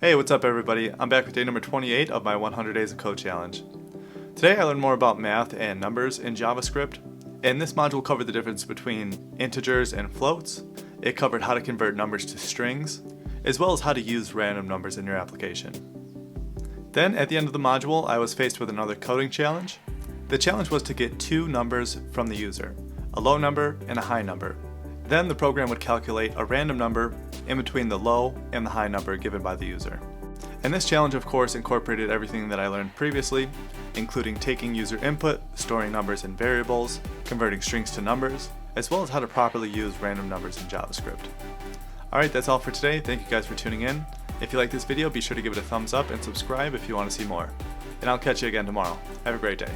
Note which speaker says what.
Speaker 1: Hey, what's up everybody? I'm back with day number 28 of my 100 Days of Code Challenge. Today I learned more about math and numbers in JavaScript, and this module covered the difference between integers and floats. It covered how to convert numbers to strings, as well as how to use random numbers in your application. Then at the end of the module, I was faced with another coding challenge. The challenge was to get two numbers from the user, a low number and a high number. Then the program would calculate a random number in between the low and the high number given by the user. And this challenge of course incorporated everything that I learned previously, including taking user input, storing numbers in variables, converting strings to numbers, as well as how to properly use random numbers in JavaScript. Alright, that's all for today. Thank you guys for tuning in. If you like this video, be sure to give it a thumbs up and subscribe if you want to see more. And I'll catch you again tomorrow. Have a great day.